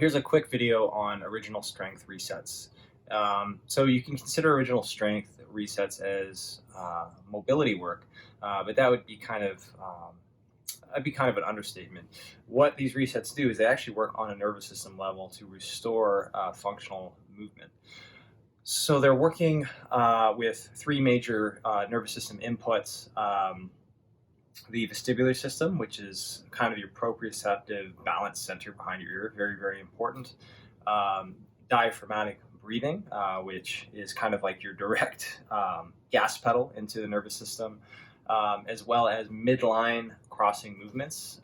here's a quick video on original strength resets. So you can consider original strength resets as mobility work, but that would be that'd be kind of an understatement. What these resets do is they actually work on a nervous system level to restore functional movement. So they're working with three major nervous system inputs. The vestibular system, which is kind of your proprioceptive balance center behind your ear, very, very important. Diaphragmatic breathing, which is kind of like your direct gas pedal into the nervous system, as well as midline crossing movements,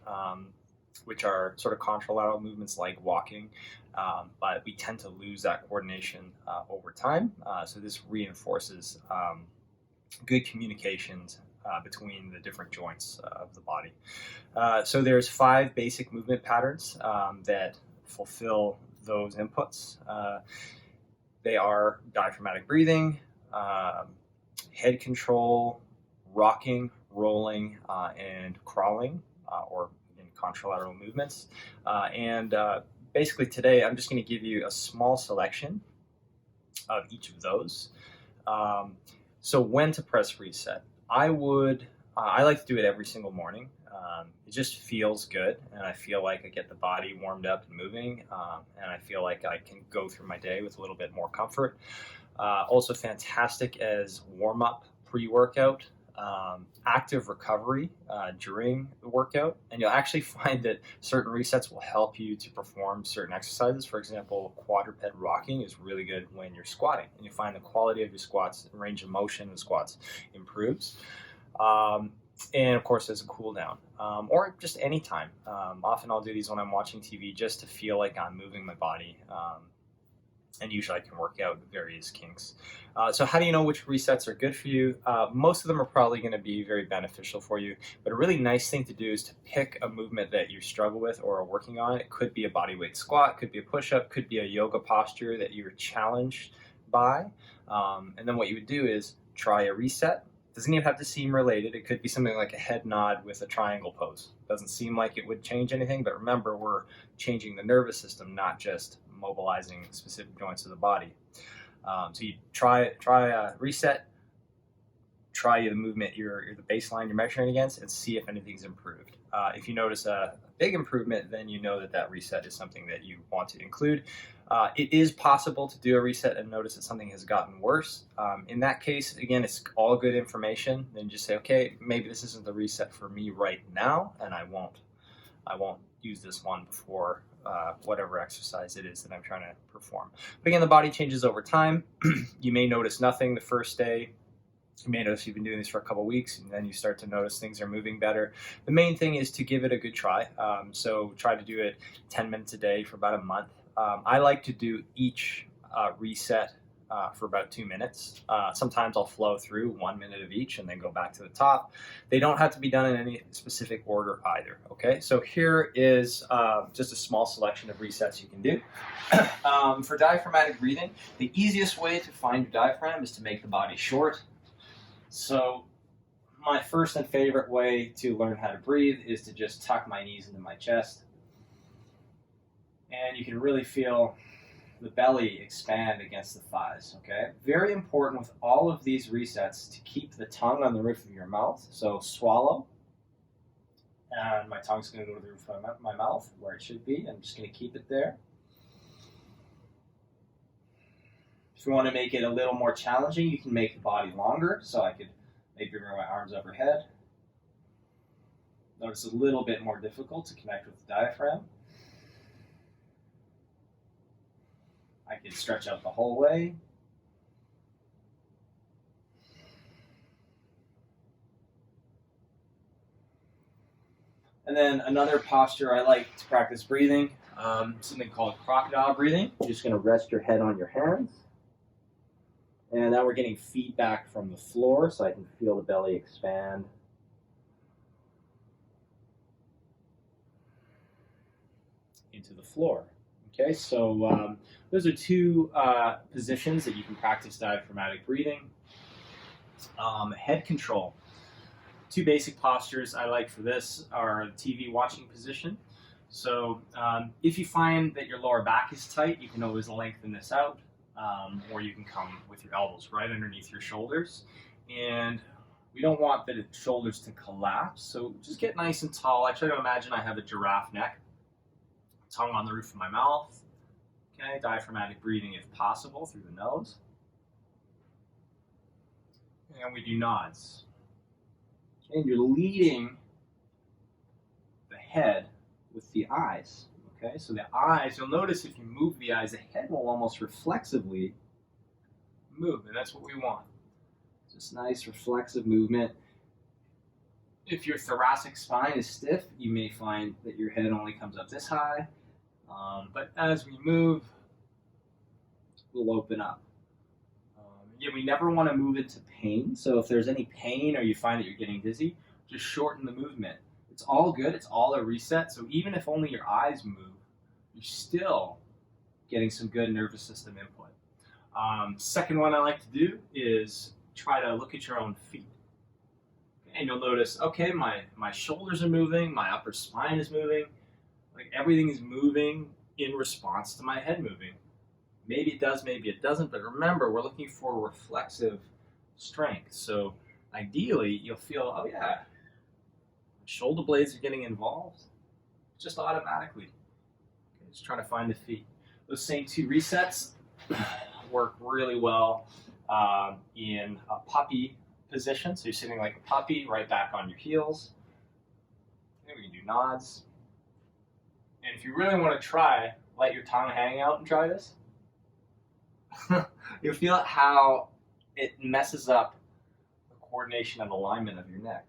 which are sort of contralateral movements like walking, but we tend to lose that coordination over time. So this reinforces good communications between the different joints of the body. So there's 5 basic movement patterns that fulfill those inputs. They are diaphragmatic breathing, head control, rocking, rolling, and crawling, or in contralateral movements. Basically today I'm just going to give you a small selection of each of those. So when to press reset? I like to do it every single morning. It just feels good, and I feel like I get the body warmed up and moving, and I feel like I can go through my day with a little bit more comfort. Also fantastic as warm-up pre-workout, active recovery during the workout, and you'll actually find that certain resets will help you to perform certain exercises. For example, quadruped rocking is really good when you're squatting, and you find the quality of your squats, range of motion of squats improves. And of course, there's a cool down, or just any time. Often I'll do these when I'm watching TV just to feel like I'm moving my body. And usually I can work out various kinks. So how do you know which resets are good for you? Most of them are probably going to be very beneficial for you, but a really nice thing to do is to pick a movement that you struggle with or are working on. It could be a bodyweight squat, could be a push-up, could be a yoga posture that you're challenged by. And then what you would do is try a reset. Doesn't even have to seem related. It could be something like a head nod with a triangle pose. Doesn't seem like it would change anything, but remember, we're changing the nervous system, not just mobilizing specific joints of the body. So you try a reset, try the movement, the baseline you're measuring against, and see if anything's improved. If you notice a big improvement, then you know that reset is something that you want to include. It is possible to do a reset and notice that something has gotten worse. In that case, again, it's all good information. Then just say, okay, maybe this isn't the reset for me right now, and I won't use this one before whatever exercise it is that I'm trying to perform. But again, the body changes over time. You may notice nothing the first day. You may notice you've been doing this for a couple weeks, and then you start to notice things are moving better. The main thing is to give it a good try. So try to do it 10 minutes a day for about a month. I like to do each reset for about 2 minutes. Sometimes I'll flow through 1 minute of each and then go back to the top. They don't have to be done in any specific order either. Okay, so here is just a small selection of resets you can do. For diaphragmatic breathing, the easiest way to find your diaphragm is to make the body short. So my first and favorite way to learn how to breathe is to just tuck my knees into my chest. And you can really feel the belly expand against the thighs, okay? Very important with all of these resets to keep the tongue on the roof of your mouth. So swallow, and my tongue's going to go to the roof of my mouth where it should be. I'm just going to keep it there. If you want to make it a little more challenging, you can make the body longer. So I could maybe bring my arms overhead. Notice it's a little bit more difficult to connect with the diaphragm. I can stretch out the whole way. And then another posture I like to practice breathing, something called crocodile breathing. You're just going to rest your head on your hands. And now we're getting feedback from the floor, so I can feel the belly expand. Into the floor. Okay, so those are 2 positions that you can practice diaphragmatic breathing. Head control. 2 basic postures I like for this are the TV watching position. So if you find that your lower back is tight, you can always lengthen this out, or you can come with your elbows right underneath your shoulders. And we don't want the shoulders to collapse, so just get nice and tall. I try to imagine I have a giraffe neck, tongue on the roof of my mouth. Okay, diaphragmatic breathing if possible through the nose. And we do nods. And you're leading the head with the eyes. Okay, so the eyes, you'll notice if you move the eyes, the head will almost reflexively move, and that's what we want. Just nice reflexive movement. If your thoracic spine is stiff, you may find that your head only comes up this high. But as we move, we'll open up. Yeah, we never want to move into pain. So if there's any pain or you find that you're getting dizzy, just shorten the movement. It's all good. It's all a reset. So even if only your eyes move, you're still getting some good nervous system input. Second one I like to do is try to look at your own feet. And you'll notice, okay, my shoulders are moving, my upper spine is moving, like everything is moving in response to my head moving. Maybe it does, maybe it doesn't, but remember, we're looking for reflexive strength. So ideally, you'll feel, oh yeah, shoulder blades are getting involved, just automatically. Okay, just trying to find the feet. Those same two resets work really well in a puppy position. So you're sitting like a puppy, right back on your heels. And we can do nods. And if you really want to try, let your tongue hang out and try this. You'll feel how it messes up the coordination and alignment of your neck.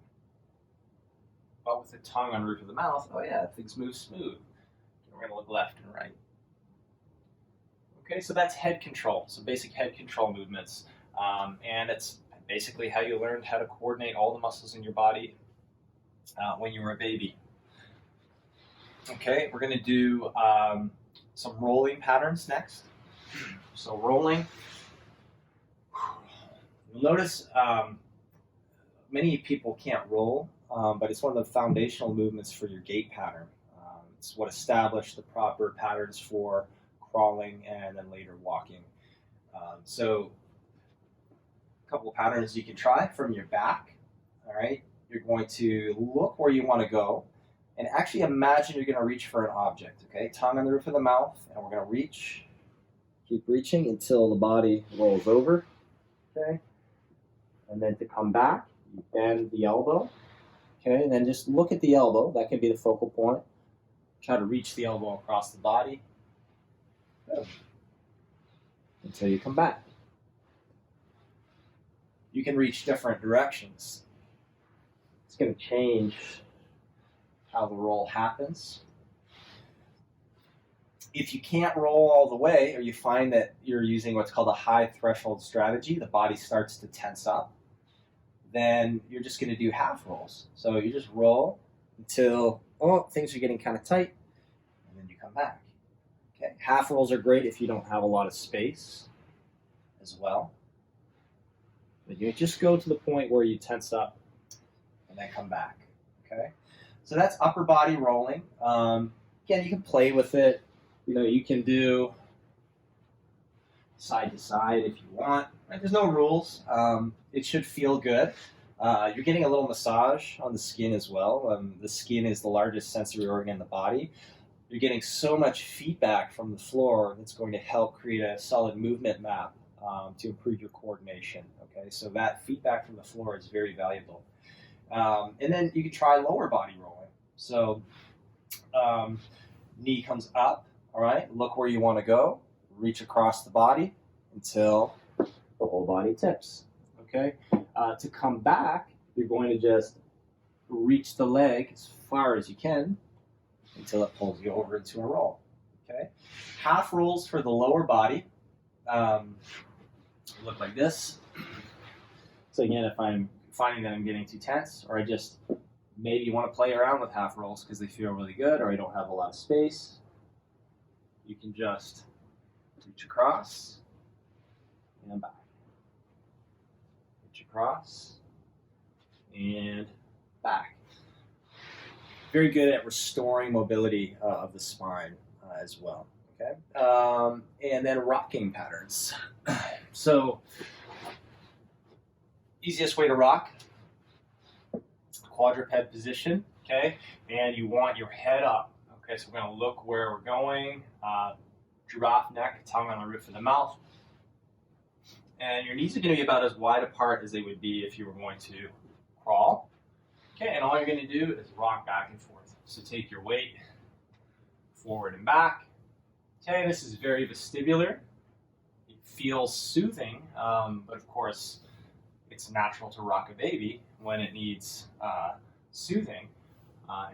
But with the tongue on the roof of the mouth, oh yeah, things move smooth. We're going to look left and right. Okay, so that's head control. So basic head control movements. And it's basically how you learned how to coordinate all the muscles in your body when you were a baby. Okay, we're going to do some rolling patterns next. So rolling. You'll notice many people can't roll, but it's one of the foundational movements for your gait pattern. It's what established the proper patterns for crawling and then later walking. So a couple of patterns you can try from your back. All right, you're going to look where you want to go and actually imagine you're going to reach for an object. Okay, tongue on the roof of the mouth, and we're going to reach. Keep reaching until the body rolls over. Okay, and then to come back, you bend the elbow. Okay, and then just look at the elbow. That can be the focal point. Try to reach the elbow across the body. Good. Until you come back. You can reach different directions. It's going to change how the roll happens. If you can't roll all the way, or you find that you're using what's called a high threshold strategy, the body starts to tense up, then you're just going to do half rolls. So you just roll until, things are getting kind of tight, and then you come back. Okay, half rolls are great if you don't have a lot of space as well. But you just go to the point where you tense up and then come back. Okay, so that's upper body rolling. Again, you can play with it. You can do side to side if you want. Right? There's no rules. It should feel good. You're getting a little massage on the skin as well. The skin is the largest sensory organ in the body. You're getting so much feedback from the floor that's going to help create a solid movement map to improve your coordination. Okay, so that feedback from the floor is very valuable. And then you can try lower body rolling. So knee comes up. All right, look where you want to go. Reach across the body until the whole body tips. Okay, to come back, you're going to just reach the leg as far as you can until it pulls you over into a roll. Okay, half rolls for the lower body look like this. So again, if I'm finding that I'm getting too tense, or I just maybe want to play around with half rolls because they feel really good, or I don't have a lot of space, you can just reach across and back. Reach across and back. very good at restoring mobility of the spine as well. Okay, and then rocking patterns. So, easiest way to rock, quadruped position. Okay, and you want your head up. Okay, so we're going to look where we're going. Giraffe neck, tongue on the roof of the mouth. And your knees are going to be about as wide apart as they would be if you were going to crawl. Okay, and all you're going to do is rock back and forth. So take your weight forward and back. Okay, this is very vestibular. It feels soothing, but of course, it's natural to rock a baby when it needs soothing.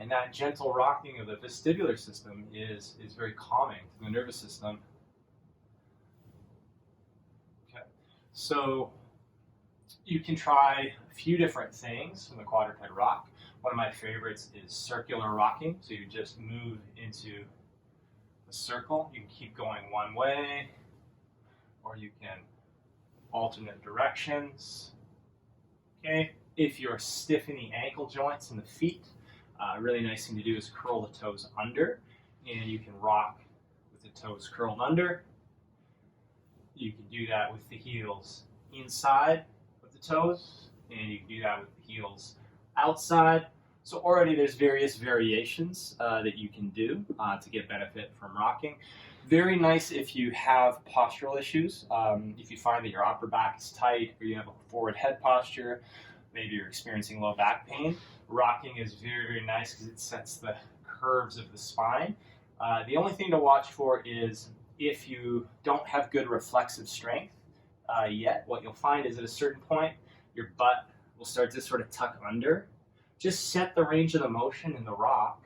And that gentle rocking of the vestibular system is very calming to the nervous system. Okay, so you can try a few different things from the quadruped rock. One of my favorites is circular rocking. So you just move into a circle. You can keep going one way, or you can alternate directions. Okay, if you're stiff in the ankle joints and the feet, a really nice thing to do is curl the toes under, and you can rock with the toes curled under. You can do that with the heels inside of the toes, and you can do that with the heels outside. So already there's various variations that you can do to get benefit from rocking. Very nice if you have postural issues. If you find that your upper back is tight, or you have a forward head posture, maybe you're experiencing low back pain, rocking is very, very nice because it sets the curves of the spine. The only thing to watch for is if you don't have good reflexive strength yet, what you'll find is at a certain point, your butt will start to sort of tuck under. Just set the range of the motion in the rock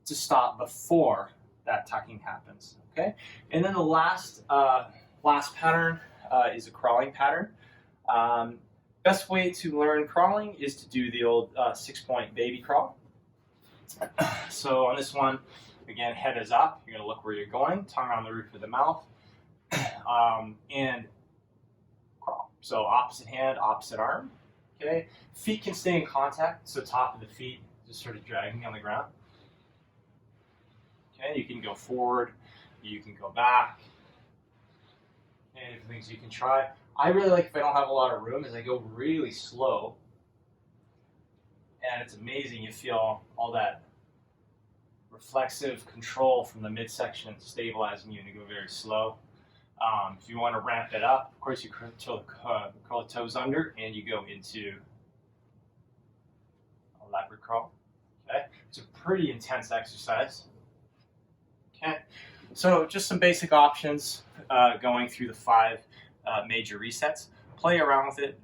to stop before that tucking happens. Okay, and then the last pattern is a crawling pattern. Best way to learn crawling is to do the old 6-point baby crawl. So on this one, again, head is up. You're going to look where you're going, tongue on the roof of the mouth, and crawl. So opposite hand, opposite arm. Okay, feet can stay in contact, so top of the feet just sort of dragging on the ground. Okay, you can go forward, you can go back. And different things you can try. I really like, if I don't have a lot of room, is I go really slow. And it's amazing, you feel all that reflexive control from the midsection stabilizing you, and you go very slow. If you want to ramp it up, of course you curl the toes under and you go into a leopard crawl. Okay, it's a pretty intense exercise. Okay, so just some basic options going through the 5 major resets. Play around with it,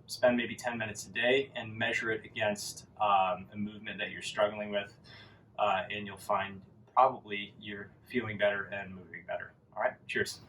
spend maybe 10 minutes a day, and measure it against a movement that you're struggling with, and you'll find probably you're feeling better and moving better. All right, cheers.